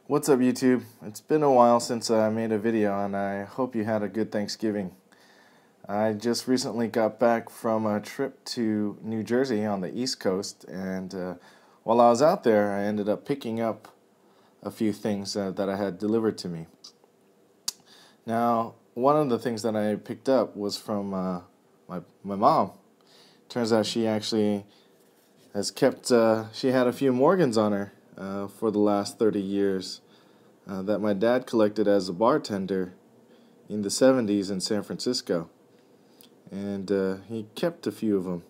What's up, YouTube? It's been a while since I made a video, and I hope you had a good Thanksgiving. I just recently got back from a trip to New Jersey on the East Coast, and while I was out there, I ended up picking up a few things that I had delivered to me. Now, one of the things that I picked up was from my mom. Turns out she actually has kept, she had a few Morgans on her for the last 30 years that my dad collected as a bartender in the 70s in San Francisco. And he kept a few of them.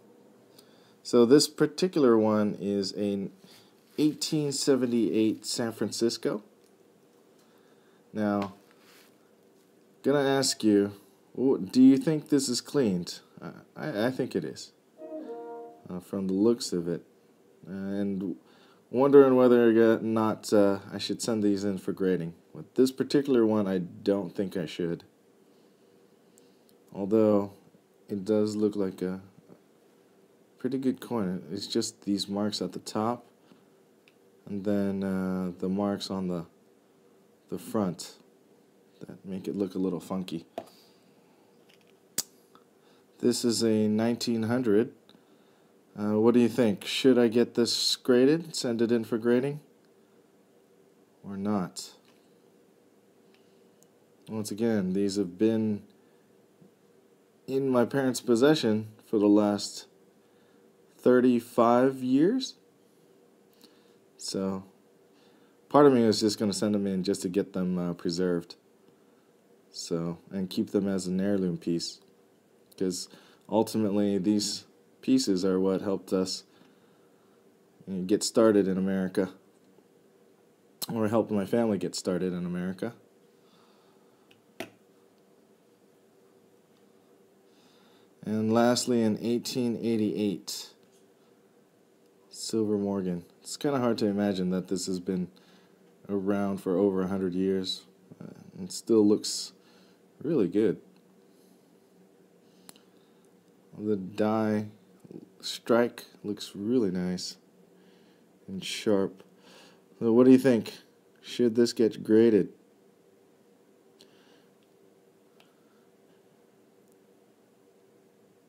So this particular one is a 1878 San Francisco. Now, gonna ask you, do you think this is cleaned? I think it is, from the looks of it. And wondering whether or not I should send these in for grading. With this particular one, I don't think I should. Although, it does look like a pretty good coin. It's just these marks at the top, and then the marks on the front that make it look a little funky. This is a 1900. What do you think? Should I get this graded, send it in for grading, or not? Once again, these have been in my parents' possession for the last 35 years. So, part of me is just going to send them in just to get them preserved. So, and keep them as an heirloom piece. Because ultimately, these pieces are what helped us get started in America, or helped my family get started in America. And lastly, in 1888, Silver Morgan. It's kind of hard to imagine that this has been around for over 100 years. It still looks really good. The die strike looks really nice and sharp. So what do you think? Should this get graded?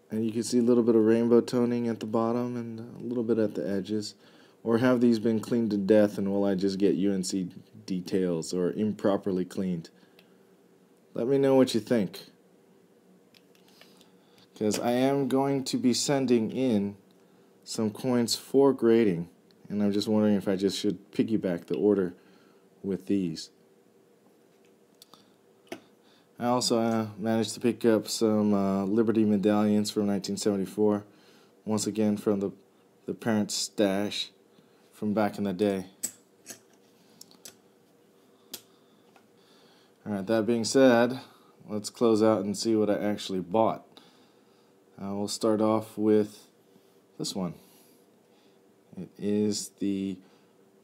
And you can see a little bit of rainbow toning at the bottom and a little bit at the edges. Or have these been cleaned to death, and will I just get UNC details or improperly cleaned? Let me know what you think, because I am going to be sending in some coins for grading, and I'm just wondering if I just should piggyback the order with these. I also managed to pick up some Liberty medallions from 1974, once again from the parents' stash from back in the day. Alright, that being said, let's close out and see what I actually bought. We'll start off with this one. It is the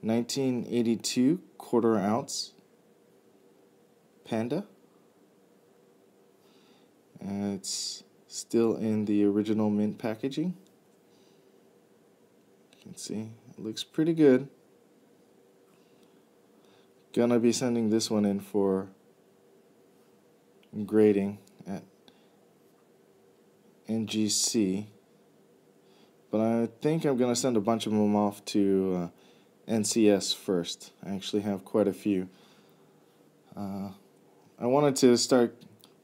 1982 quarter ounce Panda. And it's still in the original mint packaging. You can see it looks pretty good. Gonna be sending this one in for grading at NGC, but I think I'm gonna send a bunch of them off to NCS first. I actually have quite a few. I wanted to start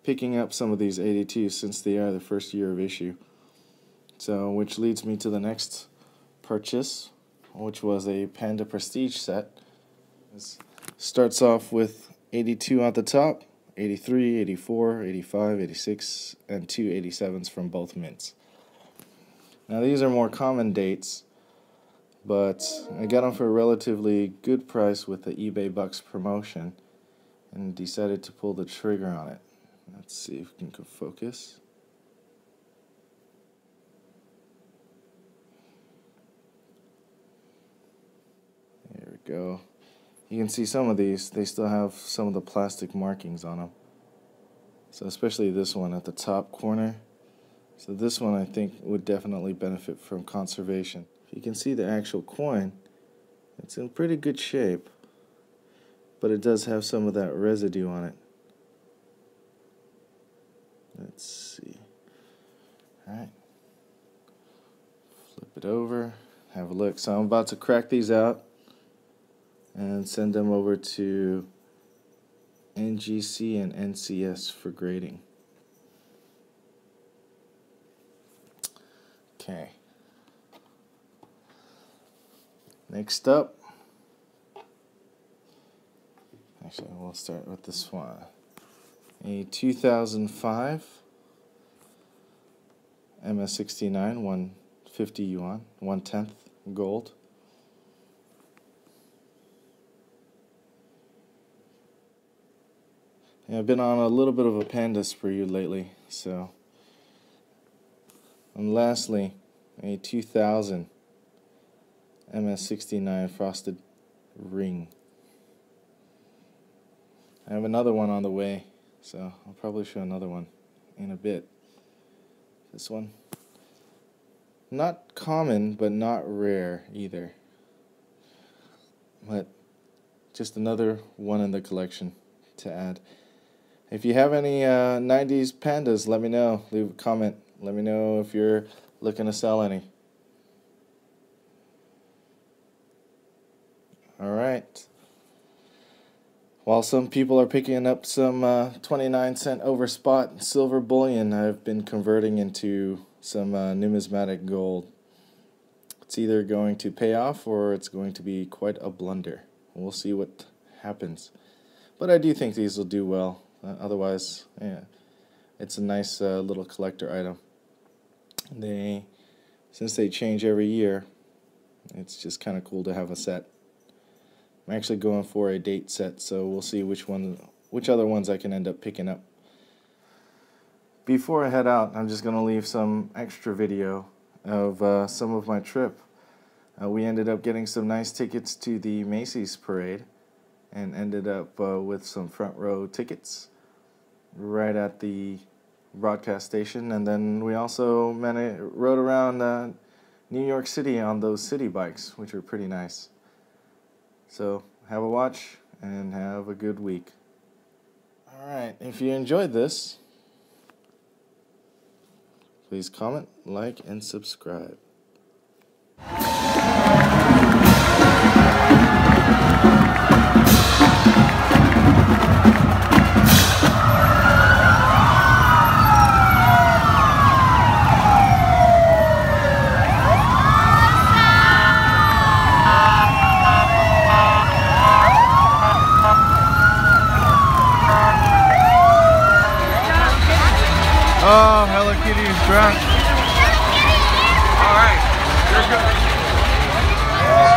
picking up some of these 82s since they are the first year of issue. So, which leads me to the next purchase, which was a Panda Prestige set. This starts off with 82 at the top, 83, 84, 85, 86, and two 87s from both mints. Now these are more common dates, but I got them for a relatively good price with the eBay Bucks promotion and decided to pull the trigger on it. Let's see if we can focus. There we go. You can see some of these, they still have some of the plastic markings on them. So especially this one at the top corner. So this one I think would definitely benefit from conservation. If you can see the actual coin, it's in pretty good shape. but it does have some of that residue on it. Let's see. Alright. Flip it over, have a look. So I'm about to crack these out and send them over to NGC and NCS for grading. Okay. Next up, actually we'll start with this one. A 2005 MS69, 150 yuan, 1/10 gold. Yeah, I've been on a little bit of a Panda spree lately, so. And lastly, a 2000 MS69 frosted ring. I have another one on the way, so I'll probably show another one in a bit. This one, not common, but not rare either. But just another one in the collection to add. If you have any 90s Pandas, let me know. Leave a comment. Let me know if you're looking to sell any. Alright. While some people are picking up some 29-cent over spot silver bullion, I've been converting into some numismatic gold. It's either going to pay off or it's going to be quite a blunder. We'll see what happens. But I do think these will do well. Otherwise, yeah, it's a nice little collector item. Since they change every year, it's just kind of cool to have a set. I'm actually going for a date set, so we'll see which other ones I can end up picking up. Before I head out, I'm just going to leave some extra video of some of my trip. We ended up getting some nice tickets to the Macy's parade and ended up with some front row tickets right at the broadcast station, and then we also rode around New York City on those city bikes, which were pretty nice. So have a watch and have a good week. Alright, if you enjoyed this, please comment, like, and subscribe. Oh, Hello Kitty is drunk. All right, you're good.